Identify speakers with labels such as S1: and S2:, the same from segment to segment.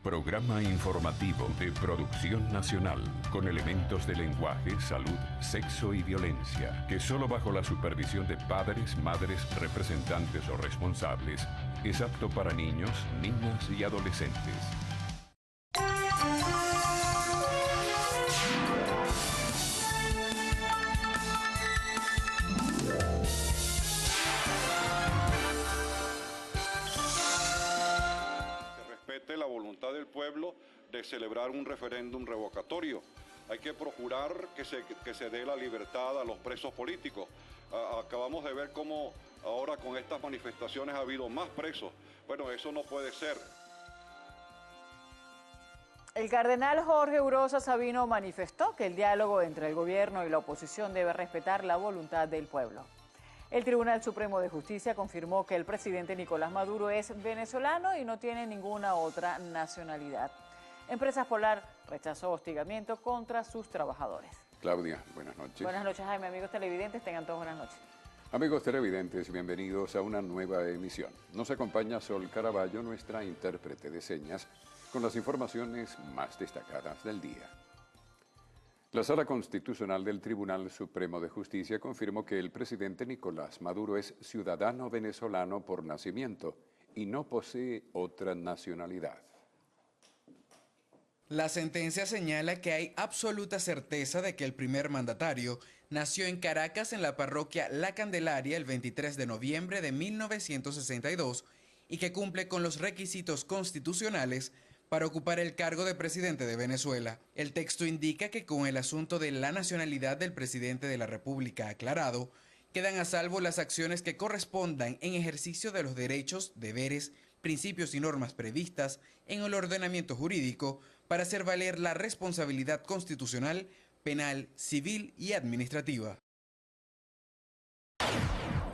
S1: Programa informativo de Producción Nacional, con elementos de lenguaje, salud, sexo y violencia, que solo bajo la supervisión de padres, madres, representantes o responsables, es apto para niños, niñas y adolescentes.
S2: La voluntad del pueblo de celebrar un referéndum revocatorio. Hay que procurar que se dé la libertad a los presos políticos. Acabamos de ver cómo ahora con estas manifestaciones ha habido más presos. Bueno, eso no puede ser.
S3: El cardenal Jorge Urosa Sabino manifestó que el diálogo entre el gobierno y la oposición debe respetar la voluntad del pueblo. El Tribunal Supremo de Justicia confirmó que el presidente Nicolás Maduro es venezolano y no tiene ninguna otra nacionalidad. Empresas Polar rechazó hostigamiento contra sus trabajadores.
S4: Claudia, buenas noches.
S3: Buenas noches, Jaime. Amigos televidentes, tengan todos buenas noches.
S4: Amigos televidentes, bienvenidos a una nueva emisión. Nos acompaña Sol Caraballo, nuestra intérprete de señas, con las informaciones más destacadas del día. La Sala Constitucional del Tribunal Supremo de Justicia confirmó que el presidente Nicolás Maduro es ciudadano venezolano por nacimiento y no posee otra nacionalidad.
S5: La sentencia señala que hay absoluta certeza de que el primer mandatario nació en Caracas en la parroquia La Candelaria el 23 de noviembre de 1962 y que cumple con los requisitos constitucionales para ocupar el cargo de presidente de Venezuela. El texto indica que con el asunto de la nacionalidad del presidente de la República aclarado, quedan a salvo las acciones que correspondan en ejercicio de los derechos, deberes, principios y normas previstas en el ordenamiento jurídico para hacer valer la responsabilidad constitucional, penal, civil y administrativa.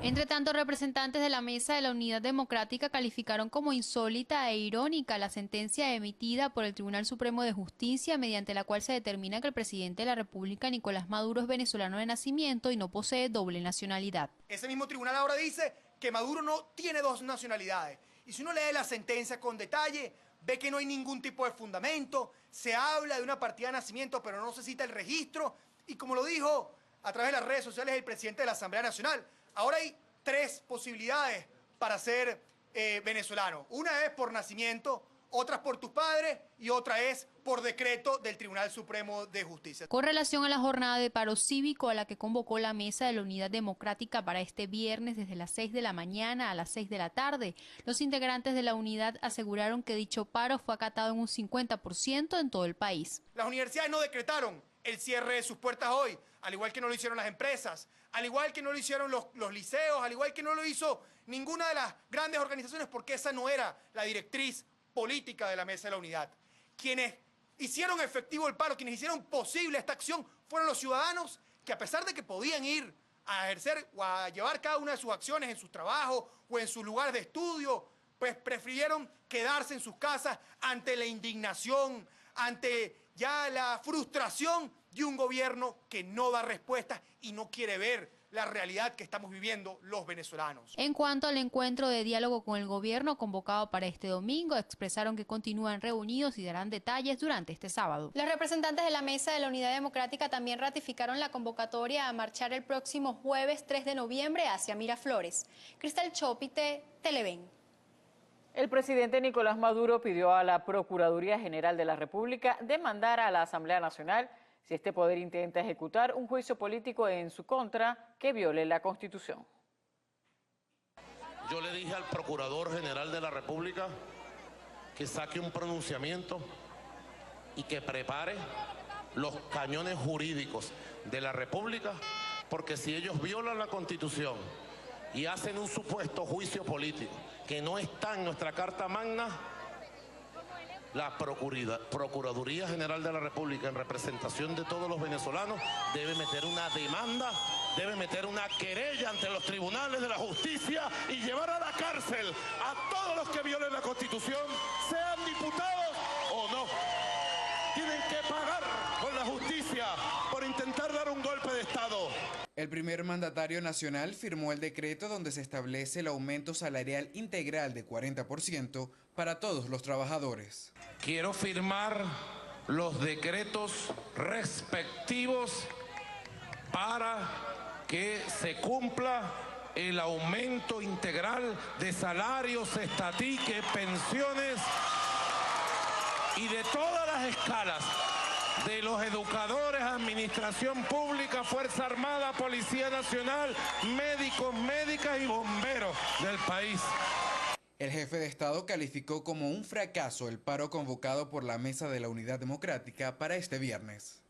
S6: Entre tanto, representantes de la Mesa de la Unidad Democrática calificaron como insólita e irónica la sentencia emitida por el Tribunal Supremo de Justicia, mediante la cual se determina que el presidente de la República, Nicolás Maduro, es venezolano de nacimiento y no posee doble nacionalidad.
S7: Ese mismo tribunal ahora dice que Maduro no tiene dos nacionalidades. Y si uno lee la sentencia con detalle, ve que no hay ningún tipo de fundamento, se habla de una partida de nacimiento, pero no se cita el registro. Y como lo dijo a través de las redes sociales el presidente de la Asamblea Nacional, ahora hay tres posibilidades para ser venezolano. Una es por nacimiento, otra es por tus padres y otra es por decreto del Tribunal Supremo de Justicia.
S6: Con relación a la jornada de paro cívico a la que convocó la Mesa de la Unidad Democrática para este viernes desde las 6 de la mañana a las 6 de la tarde, los integrantes de la unidad aseguraron que dicho paro fue acatado en un 50% en todo el país.
S7: Las universidades no decretaron el cierre de sus puertas hoy, al igual que no lo hicieron las empresas, al igual que no lo hicieron los liceos, al igual que no lo hizo ninguna de las grandes organizaciones, porque esa no era la directriz política de la Mesa de la Unidad. Quienes hicieron efectivo el paro, quienes hicieron posible esta acción, fueron los ciudadanos que, a pesar de que podían ir a ejercer o a llevar cada una de sus acciones en sus trabajos o en sus lugares de estudio, pues prefirieron quedarse en sus casas ante la indignación, ante ya la frustración de un gobierno que no da respuestas y no quiere ver la realidad que estamos viviendo los venezolanos.
S6: En cuanto al encuentro de diálogo con el gobierno convocado para este domingo, expresaron que continúan reunidos y darán detalles durante este sábado. Los representantes de la Mesa de la Unidad Democrática también ratificaron la convocatoria a marchar el próximo jueves 3 de noviembre hacia Miraflores. Cristal Chopite, Televen.
S3: El presidente Nicolás Maduro pidió a la Procuraduría General de la República demandar a la Asamblea Nacional si este poder intenta ejecutar un juicio político en su contra que viole la Constitución.
S8: Yo le dije al Procurador General de la República que saque un pronunciamiento y que prepare los cañones jurídicos de la República, porque si ellos violan la Constitución y hacen un supuesto juicio político que no está en nuestra Carta Magna, la Procuraduría General de la República, en representación de todos los venezolanos, debe meter una demanda, debe meter una querella ante los tribunales de la justicia y llevar a la cárcel a todos los que violen la Constitución, sean diputados o no. Tienen que pagar con la justicia por intentar dar un golpe de Estado.
S5: El primer mandatario nacional firmó el decreto donde se establece el aumento salarial integral de 40% para todos los trabajadores.
S8: quiero firmar los decretos respectivos para que se cumpla el aumento integral de salarios, estatiques, pensiones y de todas las escalas de los educadores, administración pública, Fuerza Armada, Policía Nacional, médicos, médicas y bomberos del país.
S5: El jefe de Estado calificó como un fracaso el paro convocado por la Mesa de la Unidad Democrática para este viernes.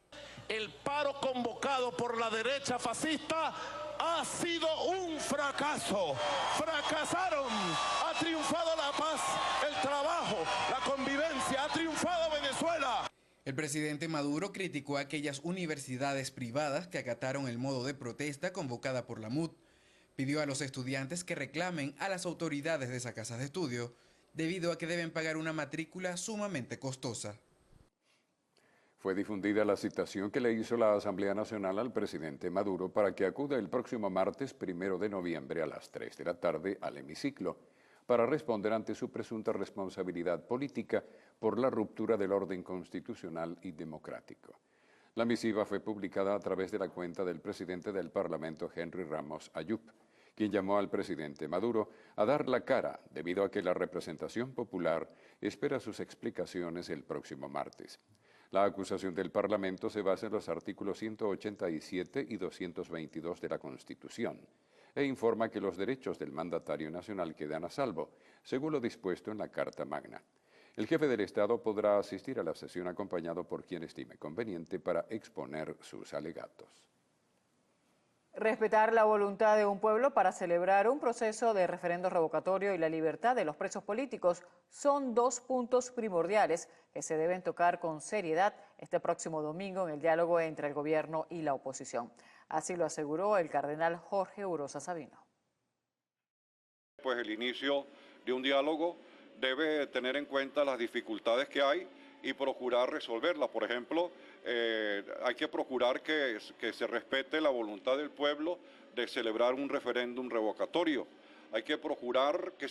S8: El paro convocado por la derecha fascista ha sido un fracaso. Fracasaron. Ha triunfado la paz, el trabajo, la convivencia. Ha triunfado Venezuela.
S5: El presidente Maduro criticó a aquellas universidades privadas que acataron el modo de protesta convocada por la MUD. Pidió a los estudiantes que reclamen a las autoridades de esas casas de estudio, debido a que deben pagar una matrícula sumamente costosa.
S4: Fue difundida la citación que le hizo la Asamblea Nacional al presidente Maduro para que acuda el próximo martes 1 de noviembre a las 3 de la tarde al hemiciclo, para responder ante su presunta responsabilidad política por la ruptura del orden constitucional y democrático. La misiva fue publicada a través de la cuenta del presidente del Parlamento, Henry Ramos Ayub, quien llamó al presidente Maduro a dar la cara debido a que la representación popular espera sus explicaciones el próximo martes. La acusación del Parlamento se basa en los artículos 187 y 222 de la Constitución e informa que los derechos del mandatario nacional quedan a salvo, según lo dispuesto en la Carta Magna. El jefe del Estado podrá asistir a la sesión acompañado por quien estime conveniente para exponer sus alegatos.
S3: Respetar la voluntad de un pueblo para celebrar un proceso de referendo revocatorio y la libertad de los presos políticos son dos puntos primordiales que se deben tocar con seriedad este próximo domingo en el diálogo entre el gobierno y la oposición. Así lo aseguró el cardenal Jorge Urosa Sabino.
S2: Pues el inicio de un diálogo debe tener en cuenta las dificultades que hay y procurar resolverlas. Por ejemplo, hay que procurar que se respete la voluntad del pueblo de celebrar un referéndum revocatorio. Hay que procurar que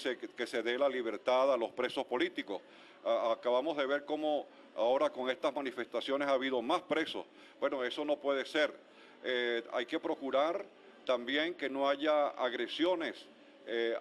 S2: se dé la libertad a los presos políticos. Acabamos de ver cómo ahora con estas manifestaciones ha habido más presos. Bueno, eso no puede ser. Hay que procurar también que no haya agresiones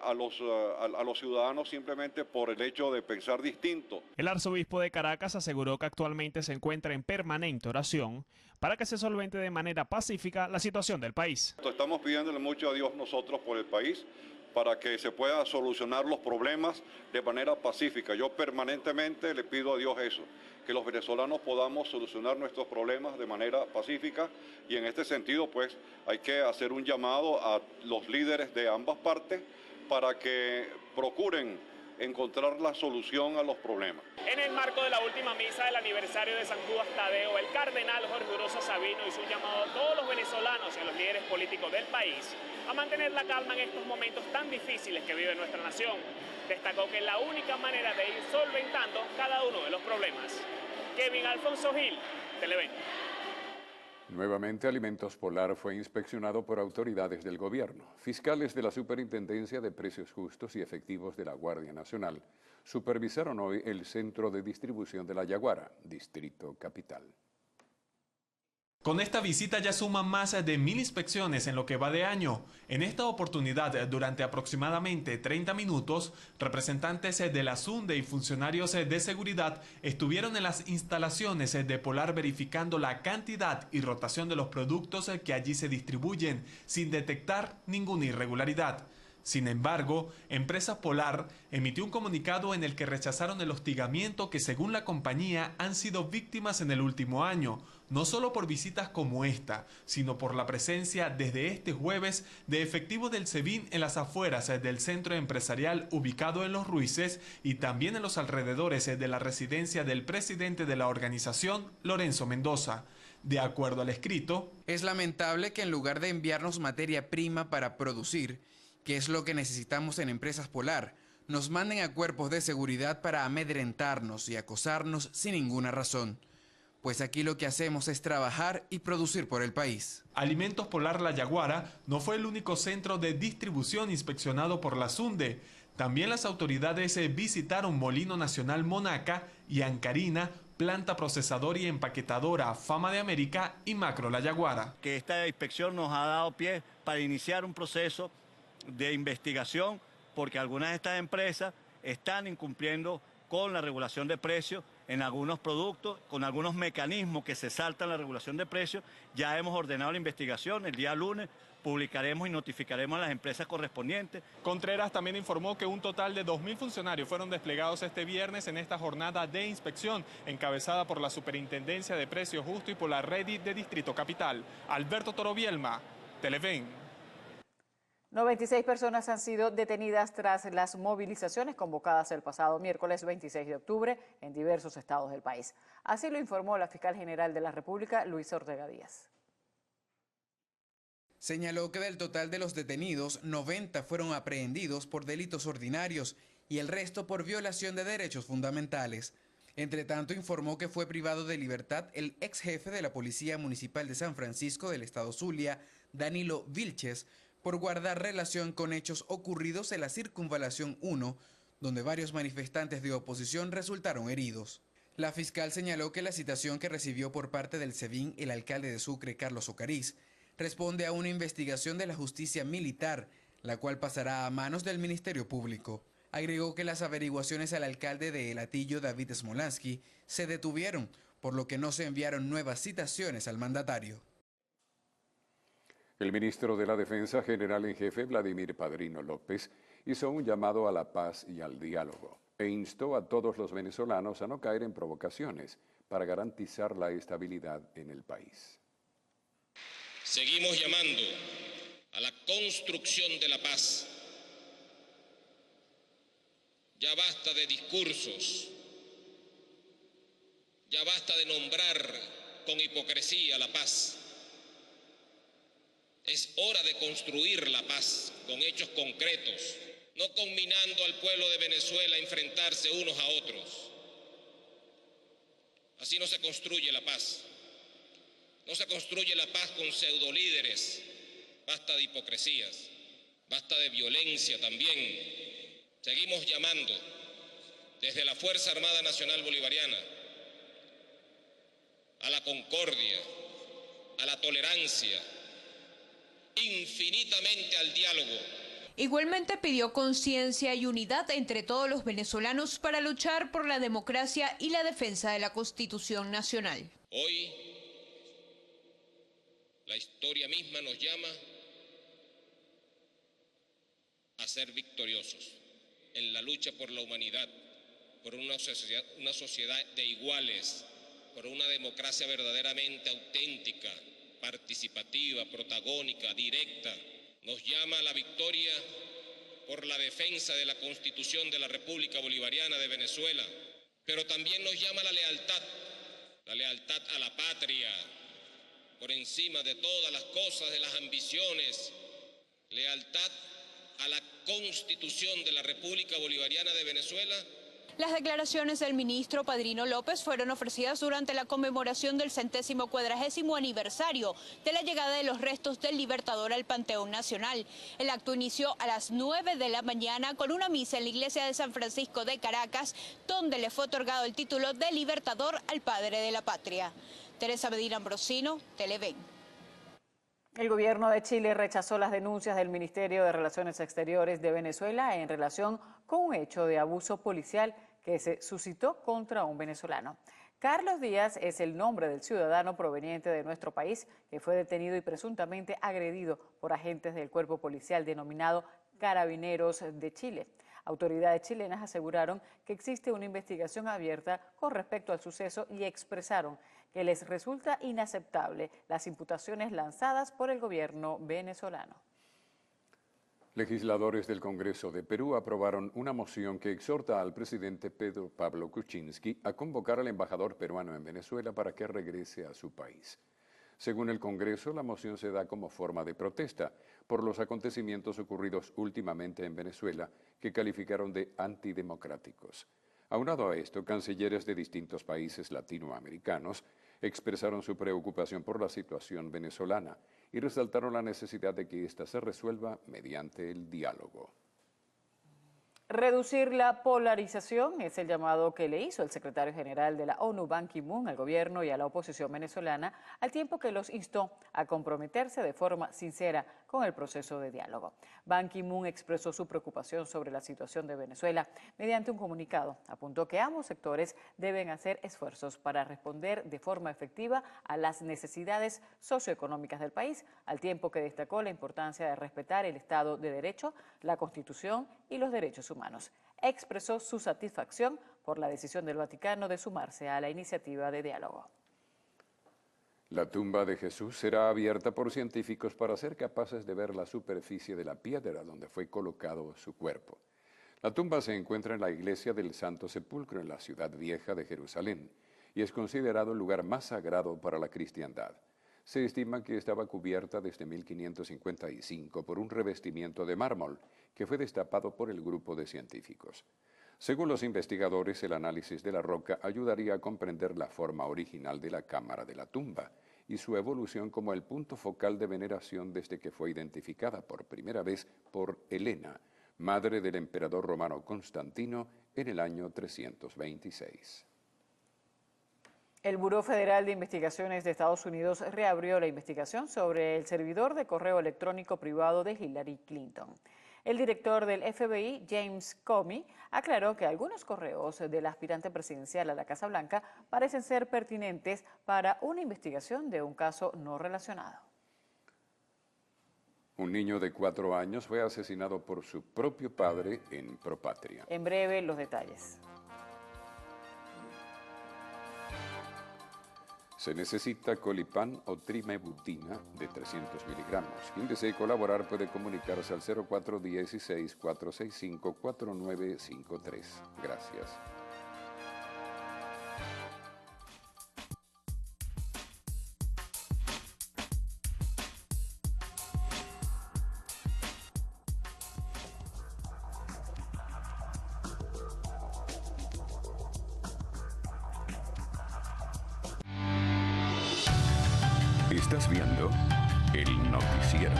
S2: a los ciudadanos simplemente por el hecho de pensar distinto.
S9: El arzobispo de Caracas aseguró que actualmente se encuentra en permanente oración para que se solvente de manera pacífica la situación del país.
S2: Estamos pidiéndole mucho a Dios nosotros por el país para que se puedan solucionar los problemas de manera pacífica. Yo permanentemente le pido a Dios eso, que los venezolanos podamos solucionar nuestros problemas de manera pacífica, y en este sentido pues hay que hacer un llamado a los líderes de ambas partes para que procuren encontrar la solución a los problemas.
S10: En el marco de la última misa del aniversario de San Judas Tadeo, el cardenal Jorge Urosa Sabino hizo un llamado a todos los venezolanos y a los líderes políticos del país a mantener la calma en estos momentos tan difíciles que vive nuestra nación. Destacó que es la única manera de ir solventando cada uno de los problemas. Kevin Alfonso Gil, Televen.
S4: Nuevamente, Alimentos Polar fue inspeccionado por autoridades del gobierno. Fiscales de la Superintendencia de Precios Justos y Efectivos de la Guardia Nacional supervisaron hoy el centro de distribución de La Yaguara, Distrito Capital.
S9: Con esta visita ya suman más de 1000 inspecciones en lo que va de año. En esta oportunidad, durante aproximadamente 30 minutos, representantes de la SUNDE y funcionarios de seguridad estuvieron en las instalaciones de Polar verificando la cantidad y rotación de los productos que allí se distribuyen, sin detectar ninguna irregularidad. Sin embargo, Empresa Polar emitió un comunicado en el que rechazaron el hostigamiento que, según la compañía, han sido víctimas en el último año, no solo por visitas como esta, sino por la presencia desde este jueves de efectivos del SEBIN en las afueras del centro empresarial ubicado en Los Ruices y también en los alrededores de la residencia del presidente de la organización, Lorenzo Mendoza. De acuerdo al escrito,
S5: es lamentable que en lugar de enviarnos materia prima para producir, que es lo que necesitamos en Empresas Polar, nos manden a cuerpos de seguridad para amedrentarnos y acosarnos sin ninguna razón. Pues aquí lo que hacemos es trabajar y producir por el país.
S9: Alimentos Polar La Yaguara no fue el único centro de distribución inspeccionado por la SUNDE. También las autoridades visitaron Molino Nacional Monaca y Ancarina, planta procesadora y empaquetadora Fama de América y Macro La Yaguara.
S11: Que esta inspección nos ha dado pie para iniciar un proceso de investigación porque algunas de estas empresas están incumpliendo con la regulación de precios en algunos productos, con algunos mecanismos que se saltan la regulación de precios. Ya hemos ordenado la investigación, el día lunes publicaremos y notificaremos a las empresas correspondientes.
S9: Contreras también informó que un total de 2.000 funcionarios fueron desplegados este viernes en esta jornada de inspección, encabezada por la Superintendencia de Precios Justo y por la Red de Distrito Capital. Alberto Torobielma, Televen.
S3: 96 personas han sido detenidas tras las movilizaciones convocadas el pasado miércoles 26 de octubre en diversos estados del país. Así lo informó la fiscal general de la República, Luisa Ortega Díaz.
S5: Señaló que del total de los detenidos, 90 fueron aprehendidos por delitos ordinarios y el resto por violación de derechos fundamentales. Entre tanto, informó que fue privado de libertad el ex jefe de la Policía Municipal de San Francisco del estado Zulia, Danilo Vilches, por guardar relación con hechos ocurridos en la Circunvalación 1, donde varios manifestantes de oposición resultaron heridos. La fiscal señaló que la citación que recibió por parte del SEBIN el alcalde de Sucre, Carlos Ocariz, responde a una investigación de la justicia militar, la cual pasará a manos del Ministerio Público. Agregó que las averiguaciones al alcalde de El Hatillo, David Smolansky, se detuvieron, por lo que no se enviaron nuevas citaciones al mandatario.
S4: El ministro de la Defensa, general en jefe Vladimir Padrino López, hizo un llamado a la paz y al diálogo e instó a todos los venezolanos a no caer en provocaciones para garantizar la estabilidad en el país.
S12: Seguimos llamando a la construcción de la paz. Ya basta de discursos, ya basta de nombrar con hipocresía la paz. Es hora de construir la paz con hechos concretos, no conminando al pueblo de Venezuela a enfrentarse unos a otros. Así no se construye la paz. No se construye la paz con pseudolíderes. Basta de hipocresías, basta de violencia también. Seguimos llamando desde la Fuerza Armada Nacional Bolivariana a la concordia, a la tolerancia, infinitamente al diálogo.
S13: Igualmente pidió conciencia y unidad entre todos los venezolanos para luchar por la democracia y la defensa de la Constitución Nacional.
S12: Hoy, la historia misma nos llama a ser victoriosos en la lucha por la humanidad, por una sociedad de iguales, por una democracia verdaderamente auténtica, participativa, protagónica, directa. Nos llama a la victoria por la defensa de la Constitución de la República Bolivariana de Venezuela, pero también nos llama a la lealtad a la patria, por encima de todas las cosas, de las ambiciones, lealtad a la Constitución de la República Bolivariana de Venezuela.
S13: Las declaraciones del ministro Padrino López fueron ofrecidas durante la conmemoración del 140º aniversario de la llegada de los restos del Libertador al Panteón Nacional. El acto inició a las 9 de la mañana con una misa en la iglesia de San Francisco de Caracas, donde le fue otorgado el título de Libertador al padre de la patria. Teresa Medina Ambrosino, Televen.
S3: El gobierno de Chile rechazó las denuncias del Ministerio de Relaciones Exteriores de Venezuela en relación con un hecho de abuso policial que se suscitó contra un venezolano. Carlos Díaz es el nombre del ciudadano proveniente de nuestro país que fue detenido y presuntamente agredido por agentes del cuerpo policial denominado Carabineros de Chile. Autoridades chilenas aseguraron que existe una investigación abierta con respecto al suceso y expresaron que les resulta inaceptable las imputaciones lanzadas por el gobierno venezolano.
S4: Legisladores del Congreso de Perú aprobaron una moción que exhorta al presidente Pedro Pablo Kuczynski a convocar al embajador peruano en Venezuela para que regrese a su país. Según el Congreso, la moción se da como forma de protesta por los acontecimientos ocurridos últimamente en Venezuela que calificaron de antidemocráticos. Aunado a esto, cancilleres de distintos países latinoamericanos expresaron su preocupación por la situación venezolana y resaltaron la necesidad de que ésta se resuelva mediante el diálogo.
S3: Reducir la polarización es el llamado que le hizo el secretario general de la ONU, Ban Ki-moon, al gobierno y a la oposición venezolana, al tiempo que los instó a comprometerse de forma sincera con el proceso de diálogo. Ban Ki-moon expresó su preocupación sobre la situación de Venezuela. Mediante un comunicado, apuntó que ambos sectores deben hacer esfuerzos para responder de forma efectiva a las necesidades socioeconómicas del país, al tiempo que destacó la importancia de respetar el Estado de Derecho, la Constitución y los derechos humanos. Expresó su satisfacción por la decisión del Vaticano de sumarse a la iniciativa de diálogo.
S4: La tumba de Jesús será abierta por científicos para ser capaces de ver la superficie de la piedra donde fue colocado su cuerpo. La tumba se encuentra en la iglesia del Santo Sepulcro en la ciudad vieja de Jerusalén y es considerado el lugar más sagrado para la cristiandad. Se estima que estaba cubierta desde 1555 por un revestimiento de mármol que fue destapado por el grupo de científicos. Según los investigadores, el análisis de la roca ayudaría a comprender la forma original de la cámara de la tumba y su evolución como el punto focal de veneración desde que fue identificada por primera vez por Helena, madre del emperador romano Constantino, en el año 326.
S3: El Buró Federal de Investigaciones de Estados Unidos reabrió la investigación sobre el servidor de correo electrónico privado de Hillary Clinton. El director del FBI, James Comey, aclaró que algunos correos del aspirante presidencial a la Casa Blanca parecen ser pertinentes para una investigación de un caso no relacionado.
S4: Un niño de 4 años fue asesinado por su propio padre en Propatria.
S3: En breve, los detalles.
S4: Se necesita Colipan o trimebutina de 300 miligramos. Quien desee colaborar puede comunicarse al 0416-465-4953. Gracias.
S1: Estás viendo el noticiero.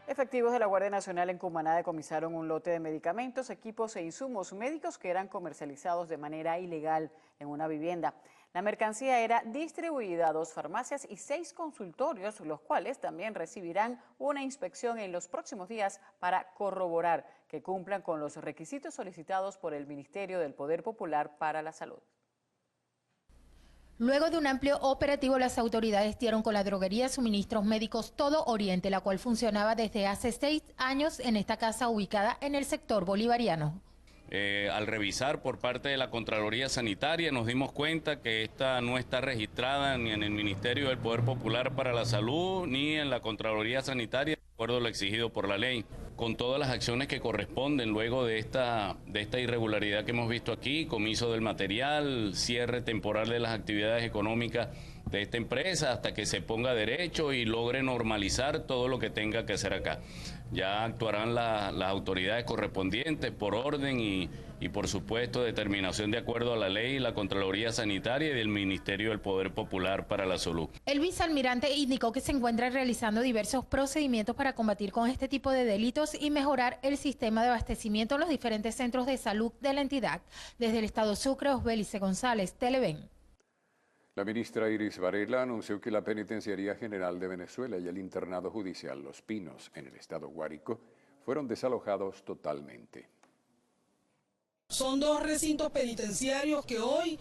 S3: Efectivos de la Guardia Nacional en Cumaná decomisaron un lote de medicamentos, equipos e insumos médicos que eran comercializados de manera ilegal en una vivienda. La mercancía era distribuida a 2 farmacias y 6 consultorios, los cuales también recibirán una inspección en los próximos días para corroborar que cumplan con los requisitos solicitados por el Ministerio del Poder Popular para la Salud.
S14: Luego de un amplio operativo, las autoridades dieron con la droguería Suministros Médicos Todo Oriente, la cual funcionaba desde hace 6 años en esta casa ubicada en el sector bolivariano.
S15: Al revisar por parte de la Contraloría Sanitaria nos dimos cuenta que esta no está registrada ni en el Ministerio del Poder Popular para la Salud ni en la Contraloría Sanitaria, de acuerdo a lo exigido por la ley. Con todas las acciones que corresponden luego de esta irregularidad que hemos visto aquí, comiso del material, cierre temporal de las actividades económicas de esta empresa hasta que se ponga derecho y logre normalizar todo lo que tenga que hacer acá. Ya actuarán las autoridades correspondientes por orden y por supuesto determinación de acuerdo a la ley, la Contraloría Sanitaria y del Ministerio del Poder Popular para la Salud.
S14: El vicealmirante indicó que se encuentra realizando diversos procedimientos para combatir con este tipo de delitos y mejorar el sistema de abastecimiento en los diferentes centros de salud de la entidad. Desde el Estado Sucre, Osbelice González, Televen.
S4: La ministra Iris Varela anunció que la Penitenciaría General de Venezuela y el internado judicial Los Pinos, en el estado Guárico, fueron desalojados totalmente.
S16: Son 2 recintos penitenciarios que hoy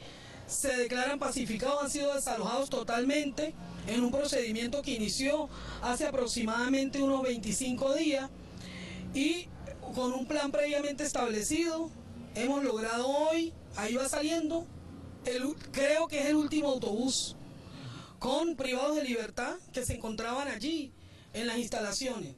S16: se declaran pacificados, han sido desalojados totalmente en un procedimiento que inició hace aproximadamente unos 25 días y con un plan previamente establecido hemos logrado hoy, ahí va saliendo, creo que es el último autobús con privados de libertad que se encontraban allí en las instalaciones.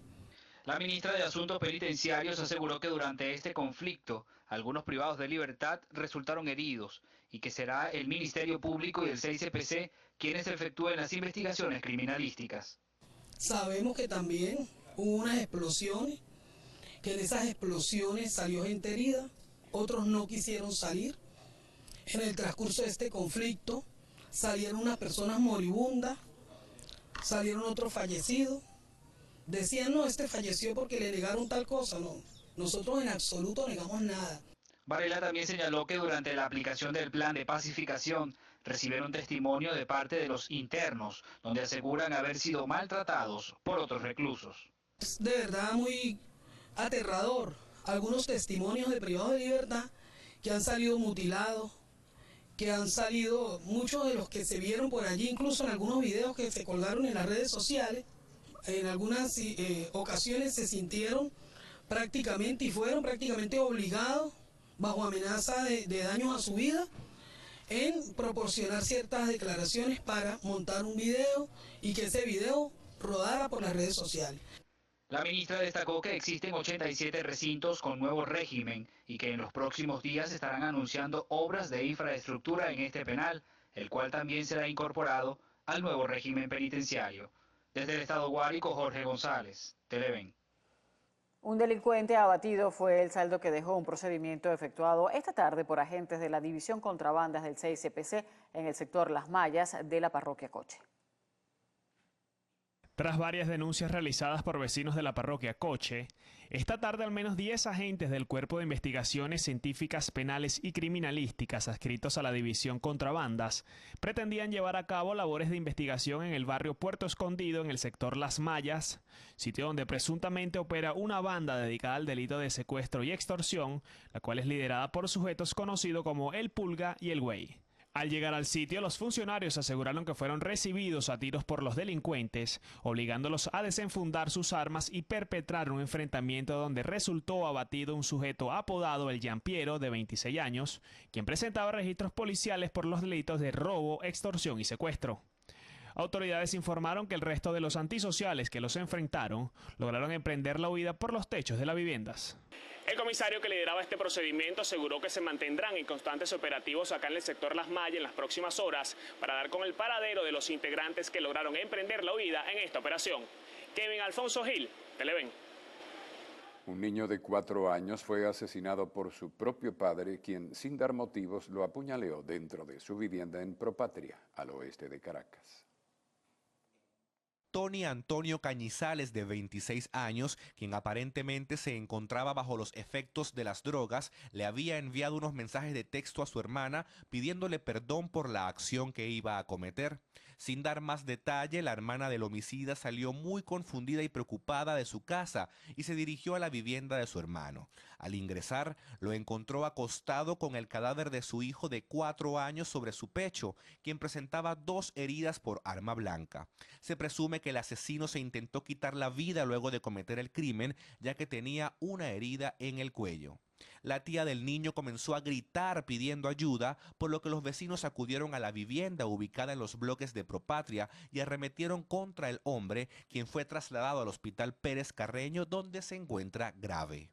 S17: La ministra de Asuntos Penitenciarios aseguró que durante este conflicto algunos privados de libertad resultaron heridos y que será el Ministerio Público y el CICPC quienes efectúen las investigaciones criminalísticas.
S16: Sabemos que también hubo unas explosiones, que en esas explosiones salió gente herida, otros no quisieron salir. En el transcurso de este conflicto salieron unas personas moribundas, salieron otros fallecidos. Decían, no, este falleció porque le negaron tal cosa. No, nosotros en absoluto negamos nada.
S17: Varela también señaló que durante la aplicación del plan de pacificación recibieron testimonio de parte de los internos, donde aseguran haber sido maltratados por otros reclusos.
S16: Es de verdad muy aterrador. Algunos testimonios de privados de libertad que han salido mutilados, que han salido, muchos de los que se vieron por allí, incluso en algunos videos que se colgaron en las redes sociales, en algunas ocasiones se sintieron prácticamente y fueron prácticamente obligados, bajo amenaza de daños a su vida, en proporcionar ciertas declaraciones para montar un video y que ese video rodara por las redes sociales.
S17: La ministra destacó que existen 87 recintos con nuevo régimen y que en los próximos días estarán anunciando obras de infraestructura en este penal, el cual también será incorporado al nuevo régimen penitenciario. Desde el estado Guárico, Jorge González, Televen.
S3: Un delincuente abatido fue el saldo que dejó un procedimiento efectuado esta tarde por agentes de la División Contrabandas del 6CPC en el sector Las Mallas de la parroquia Coche.
S18: Tras varias denuncias realizadas por vecinos de la parroquia Coche, esta tarde al menos 10 agentes del Cuerpo de Investigaciones Científicas Penales y Criminalísticas adscritos a la División Contrabandas pretendían llevar a cabo labores de investigación en el barrio Puerto Escondido en el sector Las Mallas, sitio donde presuntamente opera una banda dedicada al delito de secuestro y extorsión, la cual es liderada por sujetos conocidos como El Pulga y El Güey. Al llegar al sitio, los funcionarios aseguraron que fueron recibidos a tiros por los delincuentes, obligándolos a desenfundar sus armas y perpetrar un enfrentamiento donde resultó abatido un sujeto apodado El Yampiero, de 26 años, quien presentaba registros policiales por los delitos de robo, extorsión y secuestro. Autoridades informaron que el resto de los antisociales que los enfrentaron lograron emprender la huida por los techos de las viviendas.
S10: El comisario que lideraba este procedimiento aseguró que se mantendrán en constantes operativos acá en el sector Las Mallas en las próximas horas para dar con el paradero de los integrantes que lograron emprender la huida en esta operación. Kevin Alfonso Gil, Televen.
S4: Un niño de 4 años fue asesinado por su propio padre, quien sin dar motivos lo apuñaleó dentro de su vivienda en Propatria, al oeste de Caracas.
S19: Tony Antonio Cañizales, de 26 años, quien aparentemente se encontraba bajo los efectos de las drogas, le había enviado unos mensajes de texto a su hermana pidiéndole perdón por la acción que iba a cometer. Sin dar más detalle, la hermana del homicida salió muy confundida y preocupada de su casa y se dirigió a la vivienda de su hermano. Al ingresar, lo encontró acostado con el cadáver de su hijo de 4 años sobre su pecho, quien presentaba 2 heridas por arma blanca. Se presume que el asesino se intentó quitar la vida luego de cometer el crimen, ya que tenía una herida en el cuello. La tía del niño comenzó a gritar pidiendo ayuda, por lo que los vecinos acudieron a la vivienda ubicada en los bloques de Propatria y arremetieron contra el hombre, quien fue trasladado al Hospital Pérez Carreño, donde se encuentra grave.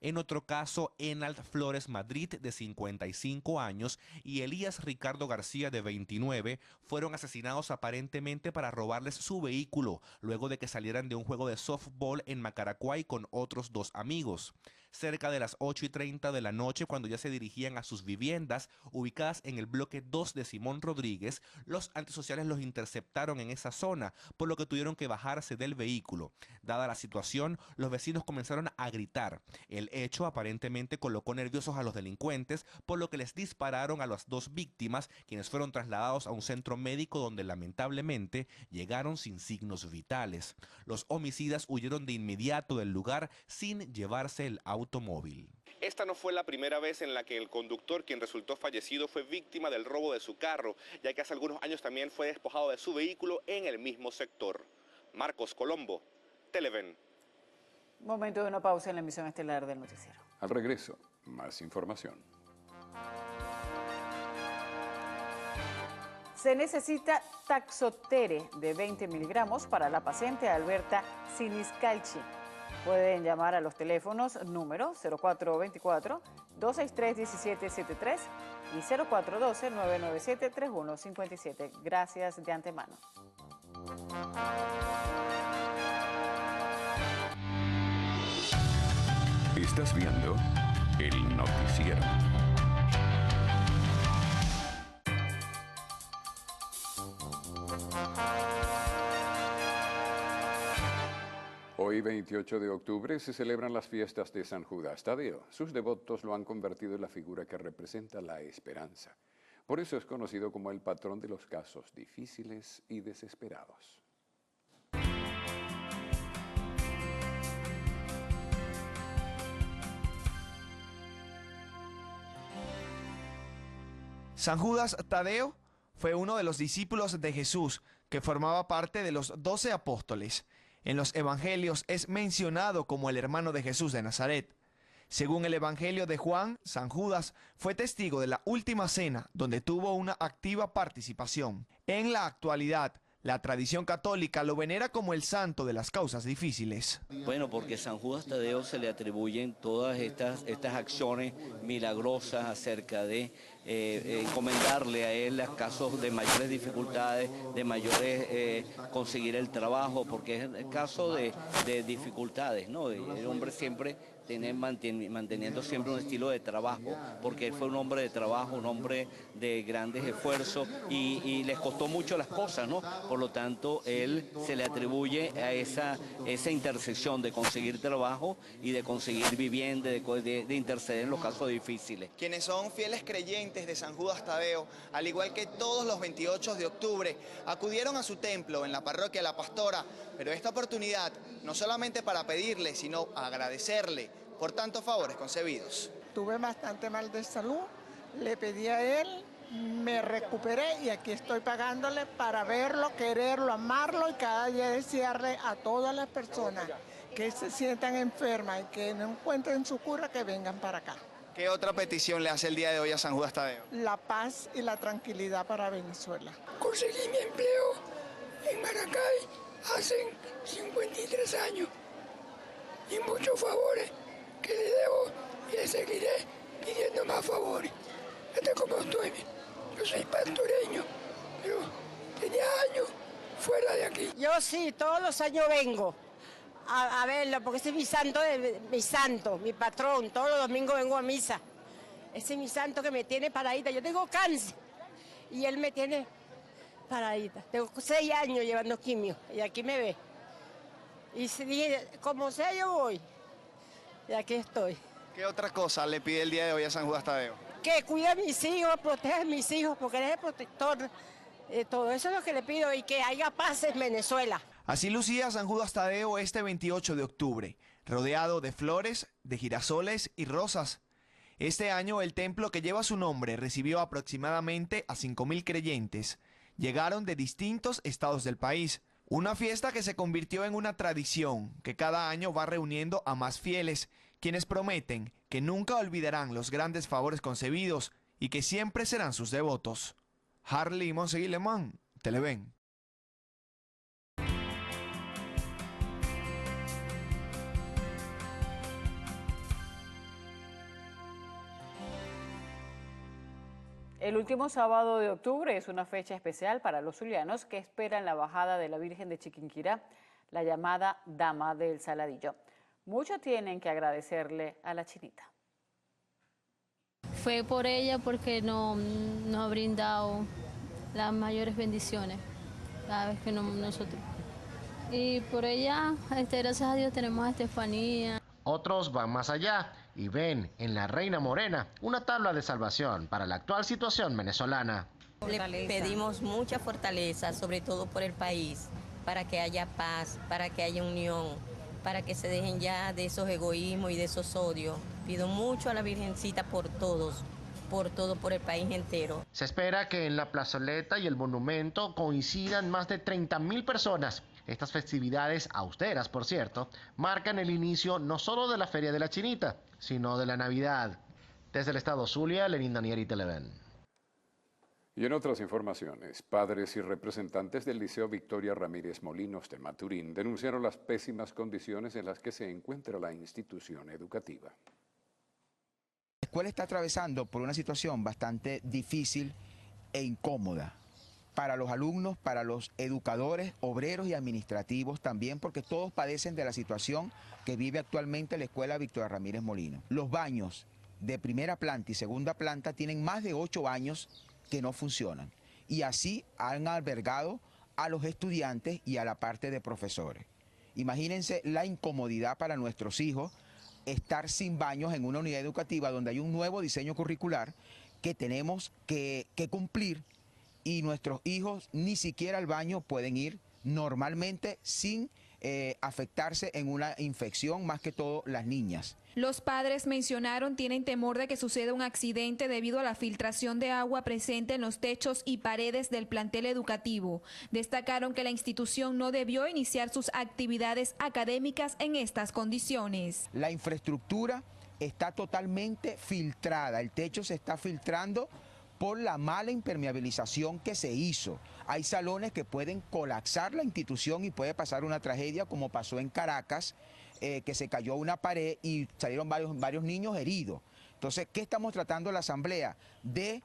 S19: En otro caso, Enald Flores Madrid, de 55 años, y Elías Ricardo García, de 29, fueron asesinados aparentemente para robarles su vehículo, luego de que salieran de un juego de softball en Macaracuay con otros 2 amigos. Cerca de las 8:30 de la noche, cuando ya se dirigían a sus viviendas, ubicadas en el bloque 2 de Simón Rodríguez, los antisociales los interceptaron en esa zona, por lo que tuvieron que bajarse del vehículo. Dada la situación, los vecinos comenzaron a gritar. El hecho aparentemente colocó nerviosos a los delincuentes, por lo que les dispararon a las 2 víctimas, quienes fueron trasladados a un centro médico donde lamentablemente llegaron sin signos vitales. Los homicidas huyeron de inmediato del lugar sin llevarse el automóvil.
S20: Esta no fue la primera vez en la que el conductor, quien resultó fallecido, fue víctima del robo de su carro, ya que hace algunos años también fue despojado de su vehículo en el mismo sector. Marcos Colombo, Televen.
S3: Momento de una pausa en la emisión estelar del noticiero.
S4: Al regreso, más información.
S3: Se necesita Taxotere de 20 miligramos para la paciente Alberta Siniscalchi. Pueden llamar a los teléfonos número 0424-263-1773 y 0412-997-3157. Gracias de antemano.
S1: Estás viendo el noticiero.
S4: Hoy, 28 de octubre, se celebran las fiestas de San Judas Tadeo. Sus devotos lo han convertido en la figura que representa la esperanza. Por eso es conocido como el patrón de los casos difíciles y desesperados.
S21: San Judas Tadeo fue uno de los discípulos de Jesús que formaba parte de los 12 apóstoles. En los evangelios es mencionado como el hermano de Jesús de Nazaret. Según el evangelio de Juan, San Judas fue testigo de la última cena, donde tuvo una activa participación. En la actualidad, la tradición católica lo venera como el santo de las causas difíciles.
S22: Bueno, porque San Judas Tadeo se le atribuyen todas estas acciones milagrosas acerca de encomendarle a él los casos de mayores dificultades, de mayores conseguir el trabajo, porque es el caso de dificultades, ¿no? El hombre siempre manteniendo siempre un estilo de trabajo, porque él fue un hombre de trabajo, un hombre de grandes esfuerzos y les costó mucho las cosas, ¿no? Por lo tanto, él se le atribuye a esa intersección de conseguir trabajo y de conseguir vivienda, de interceder en los casos difíciles.
S23: Quienes son fieles creyentes de San Judas Tadeo, al igual que todos los 28 de octubre, acudieron a su templo en la parroquia La Pastora, pero esta oportunidad no solamente para pedirle, sino agradecerle por tantos favores concebidos.
S24: Estuve bastante mal de salud, le pedí a él, me recuperé y aquí estoy pagándole para verlo, quererlo, amarlo y cada día desearle a todas las personas que se sientan enfermas y que no encuentren su cura que vengan para acá.
S23: ¿Qué otra petición le hace el día de hoy a San Judas Tadeo?
S24: La paz y la tranquilidad para Venezuela.
S25: Conseguí mi empleo en Maracay hace 53 años y muchos favores que le debo y le seguiré pidiendo más favores. Hasta como estoy, yo soy pastoreño, pero tenía años fuera de aquí.
S26: Yo sí, todos los años vengo a verlo, porque ese es mi santo, mi patrón. Todos los domingos vengo a misa. Ese es mi santo que me tiene paradita. Yo tengo cáncer y él me tiene paradita. Tengo 6 años llevando quimio y aquí me ve. Y dije, como sea yo voy. Y aquí estoy.
S23: ¿Qué otra cosa le pide el día de hoy a San Judas Tadeo?
S26: Que cuide a mis hijos, proteja a mis hijos, porque él es el protector. Todo eso es lo que le pido y que haya paz en Venezuela.
S21: Así lucía San Judas Tadeo este 28 de octubre, rodeado de flores, de girasoles y rosas. Este año el templo que lleva su nombre recibió aproximadamente a 5.000 creyentes. Llegaron de distintos estados del país. Una fiesta que se convirtió en una tradición que cada año va reuniendo a más fieles, quienes prometen que nunca olvidarán los grandes favores concebidos y que siempre serán sus devotos. Harley Monseguilemán, Televen.
S3: El último sábado de octubre es una fecha especial para los zulianos que esperan la bajada de la Virgen de Chiquinquirá, la llamada Dama del Saladillo. Muchos tienen que agradecerle a la Chinita.
S27: Fue por ella porque nos ha brindado las mayores bendiciones cada vez que nosotros. Y por ella, gracias a Dios, tenemos a Estefanía.
S28: Otros van más allá y ven en la Reina Morena una tabla de salvación para la actual situación venezolana.
S29: Le pedimos mucha fortaleza, sobre todo por el país, para que haya paz, para que haya unión, para que se dejen ya de esos egoísmos y de esos odios. Pido mucho a la Virgencita por todos, por el país entero.
S28: Se espera que en la plazoleta y el monumento coincidan más de 30.000 personas. Estas festividades, austeras por cierto, marcan el inicio no solo de la Feria de la Chinita, sino de la Navidad. Desde el estado Zulia, Lenín Danieri, Televen.
S4: Y en otras informaciones, padres y representantes del Liceo Victoria Ramírez Molinos de Maturín denunciaron las pésimas condiciones en las que se encuentra la institución educativa.
S30: La escuela está atravesando por una situación bastante difícil e incómoda para los alumnos, para los educadores, obreros y administrativos también, porque todos padecen de la situación que vive actualmente la escuela Victoria Ramírez Molinos. Los baños de primera planta y segunda planta tienen más de 8 años que no funcionan y así han albergado a los estudiantes y a la parte de profesores. Imagínense la incomodidad para nuestros hijos estar sin baños en una unidad educativa donde hay un nuevo diseño curricular que tenemos que cumplir, y nuestros hijos ni siquiera al baño pueden ir normalmente sin afectarse en una infección, más que todo las niñas.
S2: Los padres mencionaron tienen temor de que suceda un accidente debido a la filtración de agua presente en los techos y paredes del plantel educativo. Destacaron que la institución no debió iniciar sus actividades académicas en estas condiciones.
S30: La infraestructura está totalmente filtrada, el techo se está filtrando por la mala impermeabilización que se hizo. Hay salones que pueden colapsar la institución y puede pasar una tragedia como pasó en Caracas, que se cayó una pared y salieron varios niños heridos. Entonces, ¿qué estamos tratando en la Asamblea? De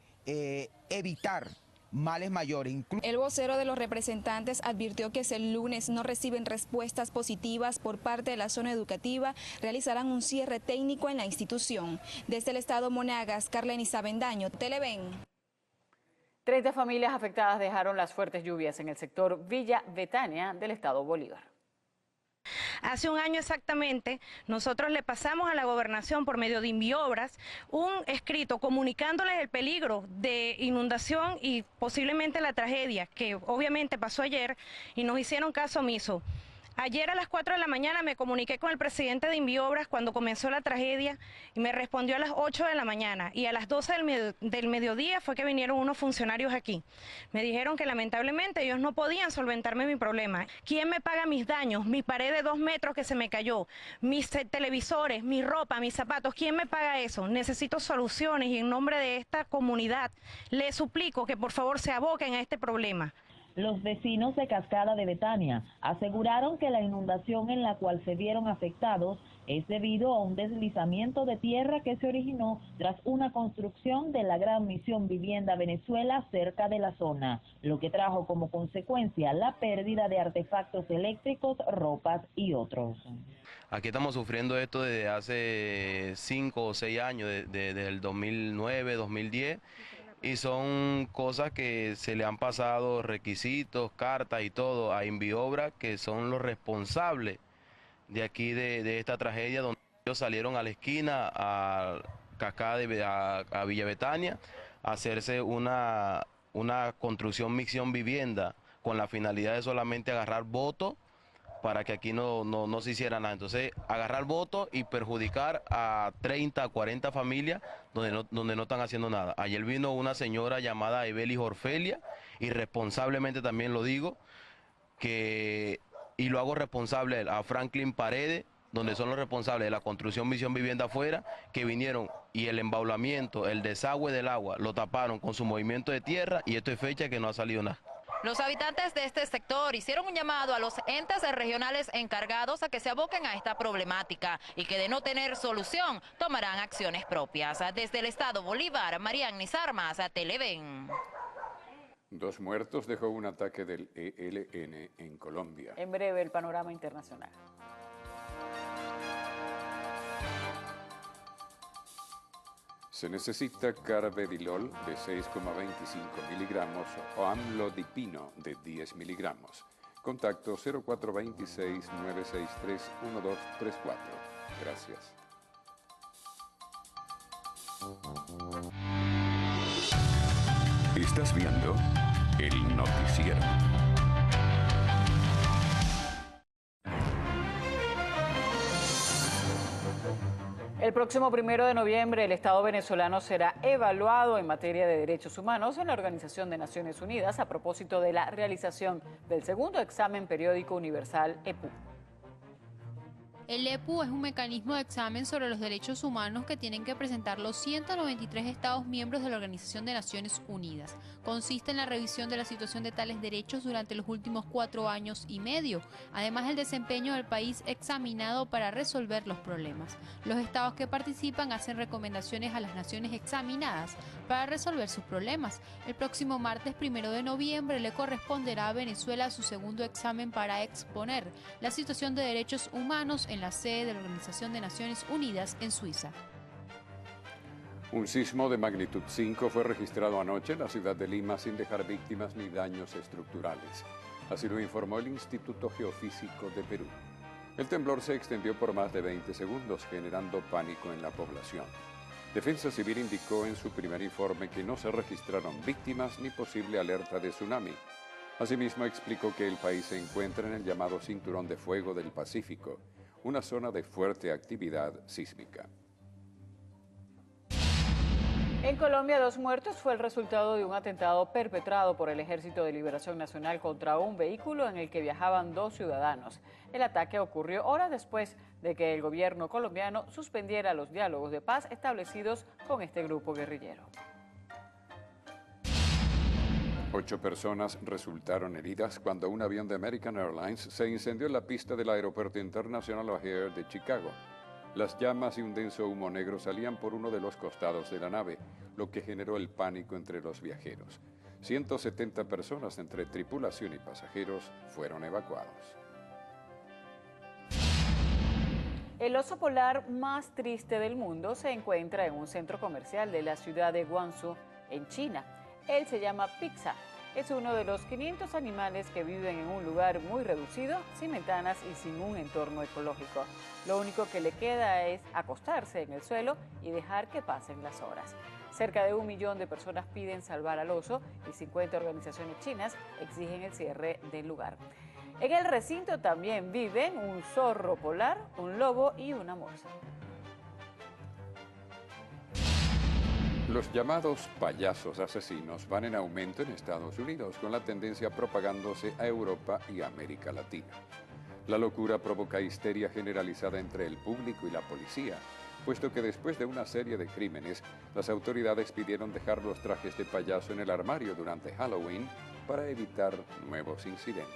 S30: evitar males mayores.
S2: El vocero de los representantes advirtió que si el lunes no reciben respuestas positivas por parte de la zona educativa, realizarán un cierre técnico en la institución. Desde el estado Monagas, Carlenis Avendaño, Televen.
S3: 30 familias afectadas dejaron las fuertes lluvias en el sector Villa Betania del estado Bolívar.
S5: Hace un año exactamente, nosotros le pasamos a la gobernación por medio de Inviobras un escrito comunicándoles el peligro de inundación y posiblemente la tragedia que obviamente pasó ayer, y nos hicieron caso omiso. Ayer a las 4 de la mañana me comuniqué con el presidente de Inviobras cuando comenzó la tragedia y me respondió a las 8 de la mañana, y a las 12 del mediodía fue que vinieron unos funcionarios aquí. Me dijeron que lamentablemente ellos no podían solventarme mi problema. ¿Quién me paga mis daños? Mi pared de 2 metros que se me cayó, mis televisores, mi ropa, mis zapatos, ¿quién me paga eso? Necesito soluciones y en nombre de esta comunidad les suplico que por favor se aboquen a este problema.
S6: Los vecinos de Cascada de Betania aseguraron que la inundación en la cual se vieron afectados es debido a un deslizamiento de tierra que se originó tras una construcción de la Gran Misión Vivienda Venezuela cerca de la zona, lo que trajo como consecuencia la pérdida de artefactos eléctricos, ropas y otros.
S7: Aquí estamos sufriendo esto desde hace 5 o 6 años, desde el 2009, 2010. Y son cosas que se le han pasado requisitos, cartas y todo a Inviobra, que son los responsables de aquí de esta tragedia, donde ellos salieron a la esquina, a Cascada, a Villa Betania, a hacerse una construcción misión vivienda con la finalidad de solamente agarrar votos para que aquí no se hiciera nada. Entonces, agarrar votos y perjudicar a 30, 40 familias donde no están haciendo nada. Ayer vino una señora llamada Evelis Orfelia, y responsablemente también lo digo, y lo hago responsable a Franklin Paredes, donde son los responsables de la construcción Misión Vivienda afuera, que vinieron y el embaulamiento, el desagüe del agua, lo taparon con su movimiento de tierra, y esto es fecha que no ha salido nada.
S8: Los habitantes de este sector hicieron un llamado a los entes regionales encargados a que se aboquen a esta problemática y que de no tener solución tomarán acciones propias. Desde el estado Bolívar, Mariannis Armas, Televen.
S4: 2 muertos dejó un ataque del ELN en Colombia.
S3: En breve, el panorama internacional.
S4: Se necesita carvedilol de 6,25 miligramos o amlodipino de 10 miligramos. Contacto 0426-963-1234. Gracias.
S1: Estás viendo el noticiero.
S3: El próximo 1 de noviembre, el Estado venezolano será evaluado en materia de derechos humanos en la Organización de Naciones Unidas a propósito de la realización del segundo examen periódico universal EPU.
S14: El EPU es un mecanismo de examen sobre los derechos humanos que tienen que presentar los 193 Estados miembros de la Organización de Naciones Unidas. Consiste en la revisión de la situación de tales derechos durante los últimos 4 años y medio, además el desempeño del país examinado para resolver los problemas. Los estados que participan hacen recomendaciones a las naciones examinadas para resolver sus problemas. El próximo martes 1 de noviembre le corresponderá a Venezuela su segundo examen para exponer la situación de derechos humanos en la sede de la Organización de Naciones Unidas en Suiza.
S4: Un sismo de magnitud 5 fue registrado anoche en la ciudad de Lima sin dejar víctimas ni daños estructurales. Así lo informó el Instituto Geofísico de Perú. El temblor se extendió por más de 20 segundos, generando pánico en la población. Defensa Civil indicó en su primer informe que no se registraron víctimas ni posible alerta de tsunami. Asimismo, explicó que el país se encuentra en el llamado Cinturón de Fuego del Pacífico, una zona de fuerte actividad sísmica.
S3: En Colombia, 2 muertos fue el resultado de un atentado perpetrado por el Ejército de Liberación Nacional contra un vehículo en el que viajaban 2 ciudadanos. El ataque ocurrió horas después de que el gobierno colombiano suspendiera los diálogos de paz establecidos con este grupo guerrillero.
S4: 8 personas resultaron heridas cuando un avión de American Airlines se incendió en la pista del Aeropuerto Internacional O'Hare de Chicago. Las llamas y un denso humo negro salían por uno de los costados de la nave, lo que generó el pánico entre los viajeros. 170 personas entre tripulación y pasajeros fueron evacuados.
S3: El oso polar más triste del mundo se encuentra en un centro comercial de la ciudad de Guangzhou, en China. Él se llama Pizza. Es uno de los 500 animales que viven en un lugar muy reducido, sin ventanas y sin un entorno ecológico. Lo único que le queda es acostarse en el suelo y dejar que pasen las horas. Cerca de 1 millón de personas piden salvar al oso y 50 organizaciones chinas exigen el cierre del lugar. En el recinto también viven un zorro polar, un lobo y una morsa.
S4: Los llamados payasos asesinos van en aumento en Estados Unidos, con la tendencia propagándose a Europa y América Latina. La locura provoca histeria generalizada entre el público y la policía, puesto que después de una serie de crímenes, las autoridades pidieron dejar los trajes de payaso en el armario durante Halloween para evitar nuevos incidentes.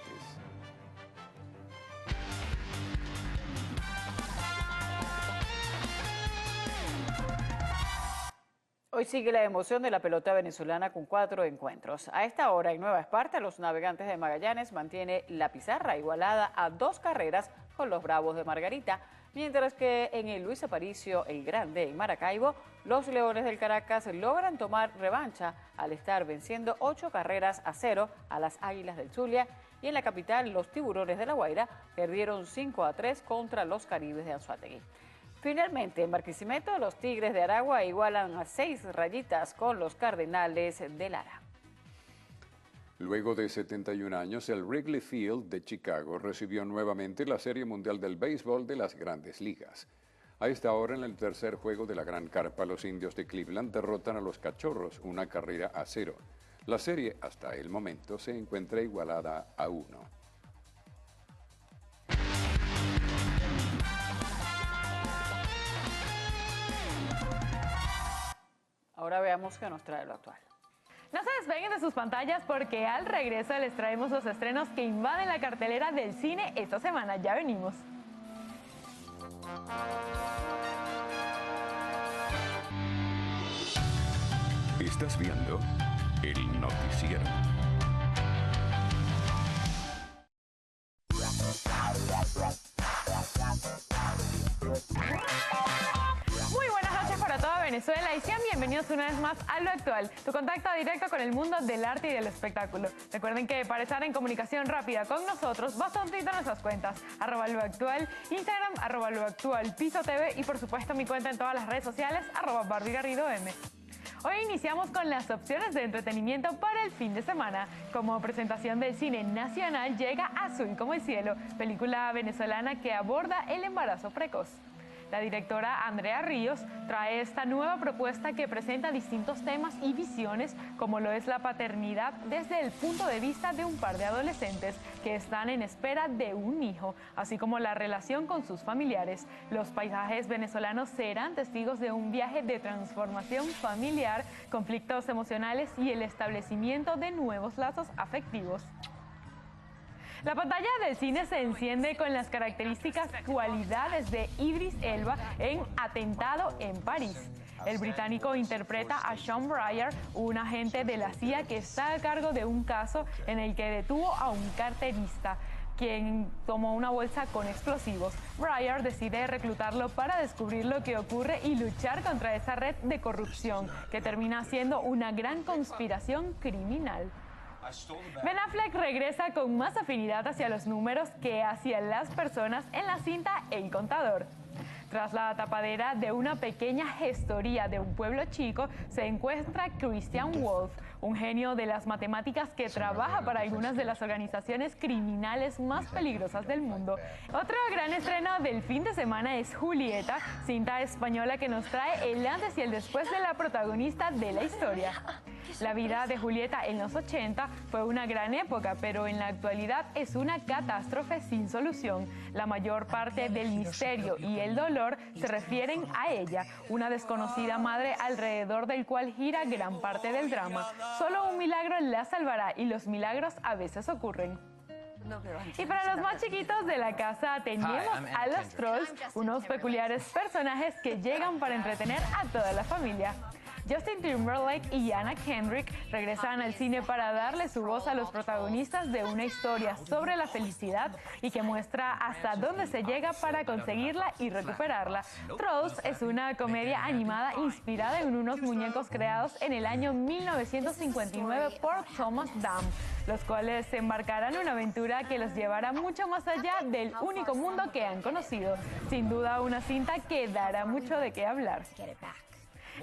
S3: Hoy sigue la emoción de la pelota venezolana con 4 encuentros. A esta hora en Nueva Esparta, los Navegantes de Magallanes mantiene la pizarra igualada a 2 carreras con los Bravos de Margarita, mientras que en el Luis Aparicio el Grande en Maracaibo, los Leones del Caracas logran tomar revancha al estar venciendo 8-0 a las Águilas del Zulia, y en la capital los Tiburones de La Guaira perdieron 5-3 contra los Caribes de Anzoátegui. Finalmente, en Barquisimeto, los Tigres de Aragua igualan a 6 rayitas con los Cardenales de Lara.
S4: Luego de 71 años, el Wrigley Field de Chicago recibió nuevamente la Serie Mundial del Béisbol de las Grandes Ligas. A esta hora, en el tercer juego de la Gran Carpa, los Indios de Cleveland derrotan a los Cachorros 1-0. La serie, hasta el momento, se encuentra igualada a 1.
S3: Ahora veamos qué nos trae lo actual.
S9: No se despeguen de sus pantallas porque al regreso les traemos los estrenos que invaden la cartelera del cine esta semana. Ya venimos.
S1: Estás viendo el noticiero.
S9: Muy buenas noches para toda Venezuela y sean bienvenidos una vez más a Lo Actual, tu contacto directo con el mundo del arte y del espectáculo. Recuerden que para estar en comunicación rápida con nosotros, basta un tweet a nuestras cuentas, @loactual, Instagram, @loactual, Piso TV y por supuesto mi cuenta en todas las redes sociales, @BarbieGarridoM. Hoy iniciamos con las opciones de entretenimiento para el fin de semana. Como presentación del cine nacional llega Azul como el cielo, película venezolana que aborda el embarazo precoz. La directora Andrea Ríos trae esta nueva propuesta que presenta distintos temas y visiones, como lo es la paternidad desde el punto de vista de un par de adolescentes que están en espera de un hijo, así como la relación con sus familiares. Los paisajes venezolanos serán testigos de un viaje de transformación familiar, conflictos emocionales y el establecimiento de nuevos lazos afectivos. La pantalla del cine se enciende con las características cualidades de Idris Elba en Atentado en París. El británico interpreta a Sean Breyer, un agente de la CIA que está a cargo de un caso en el que detuvo a un carterista, quien tomó una bolsa con explosivos. Breyer decide reclutarlo para descubrir lo que ocurre y luchar contra esa red de corrupción, que termina siendo una gran conspiración criminal. Ben Affleck regresa con más afinidad hacia los números que hacia las personas en la cinta El Contador. Tras la tapadera de una pequeña gestoría de un pueblo chico, se encuentra Christian Wolff, un genio de las matemáticas que trabaja para algunas de las organizaciones criminales más peligrosas del mundo. Otro gran estreno del fin de semana es Julieta, cinta española que nos trae el antes y el después de la protagonista de la historia. La vida de Julieta en los 80 fue una gran época, pero en la actualidad es una catástrofe sin solución. La mayor parte del misterio y el dolor se refieren a ella, una desconocida madre alrededor del cual gira gran parte del drama. Solo un milagro la salvará y los milagros a veces ocurren. Y para los más chiquitos de la casa tenemos a los Trolls, unos peculiares personajes que llegan para entretener a toda la familia. Justin Timberlake y Anna Kendrick regresan al cine para darle su voz a los protagonistas de una historia sobre la felicidad y que muestra hasta dónde se llega para conseguirla y recuperarla. Trolls es una comedia animada inspirada en unos muñecos creados en el año 1959 por Thomas Dam, los cuales se embarcarán en una aventura que los llevará mucho más allá del único mundo que han conocido. Sin duda una cinta que dará mucho de qué hablar.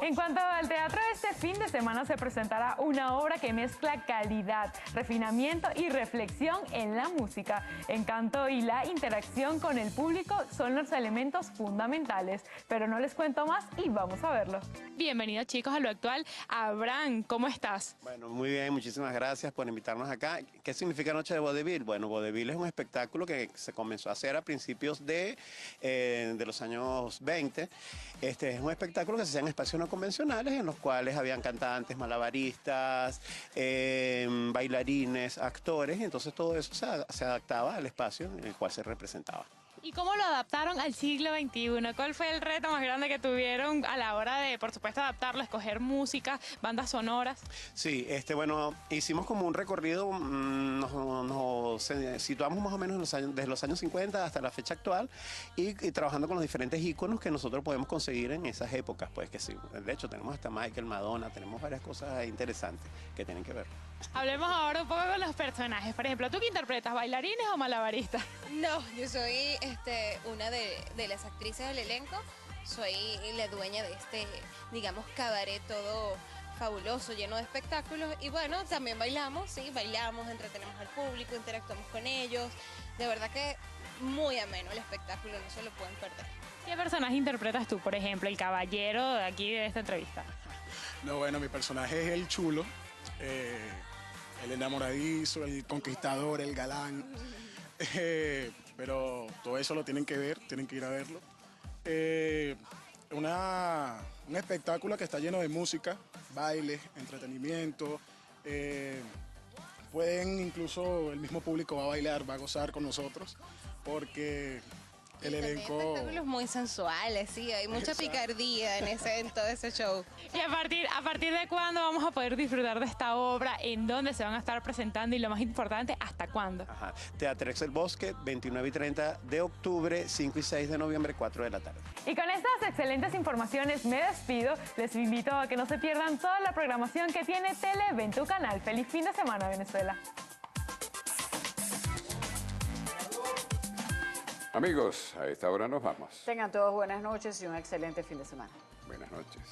S9: En cuanto al teatro, este fin de semana se presentará una obra que mezcla calidad, refinamiento y reflexión en la música. Encanto y la interacción con el público son los elementos fundamentales. Pero no les cuento más y vamos a verlo.
S10: Bienvenidos chicos a Lo Actual. Abraham, ¿cómo estás?
S11: Bueno, muy bien, muchísimas gracias por invitarnos acá. ¿Qué significa Noche de Vodevil? Bueno, Vodevil es un espectáculo que se comenzó a hacer a principios de los años 20. Es un espectáculo que se hacía en espacios no convencionales en los cuales habían cantantes, malabaristas, bailarines, actores, y entonces todo eso se adaptaba al espacio en el cual se representaba.
S10: ¿Y cómo lo adaptaron al siglo XXI? ¿Cuál fue el reto más grande que tuvieron a la hora de, por supuesto, adaptarlo, escoger música, bandas sonoras?
S11: Sí, bueno, hicimos como un recorrido, nos situamos más o menos desde los años 50 hasta la fecha actual y trabajando con los diferentes íconos que nosotros podemos conseguir en esas épocas, pues que sí, de hecho tenemos hasta Michael, Madonna, tenemos varias cosas interesantes que tienen que ver.
S10: Hablemos ahora un poco con los personajes. Por ejemplo, ¿tú qué interpretas, bailarines o malabaristas?
S12: No, yo soy una de las actrices del elenco. Soy la dueña de digamos, cabaret todo fabuloso, lleno de espectáculos. Y bueno, también bailamos, sí, bailamos, entretenemos al público, interactuamos con ellos. De verdad que muy ameno el espectáculo, no se lo pueden perder.
S10: ¿Qué personaje interpretas tú, por ejemplo, el caballero de aquí de esta entrevista?
S13: No, bueno, mi personaje es el chulo. El enamoradizo, el conquistador, el galán, pero todo eso lo tienen que ver, tienen que ir a verlo. Un espectáculo que está lleno de música, baile, entretenimiento, incluso el mismo público va a bailar, va a gozar con nosotros, porque el elenco...
S12: espectáculos muy sensuales, sí, hay mucha picardía en todo ese show.
S10: ¿Y a partir de cuándo vamos a poder disfrutar de esta obra? ¿En dónde se van a estar presentando? Y lo más importante, ¿hasta cuándo?
S11: Teatrex El Bosque, 29 y 30 de octubre, 5 y 6 de noviembre, 4 de la tarde.
S9: Y con estas excelentes informaciones me despido. Les invito a que no se pierdan toda la programación que tiene Televen en tu canal. ¡Feliz fin de semana, Venezuela!
S4: Amigos, a esta hora nos vamos.
S3: Tengan todos buenas noches y un excelente fin de semana.
S4: Buenas noches.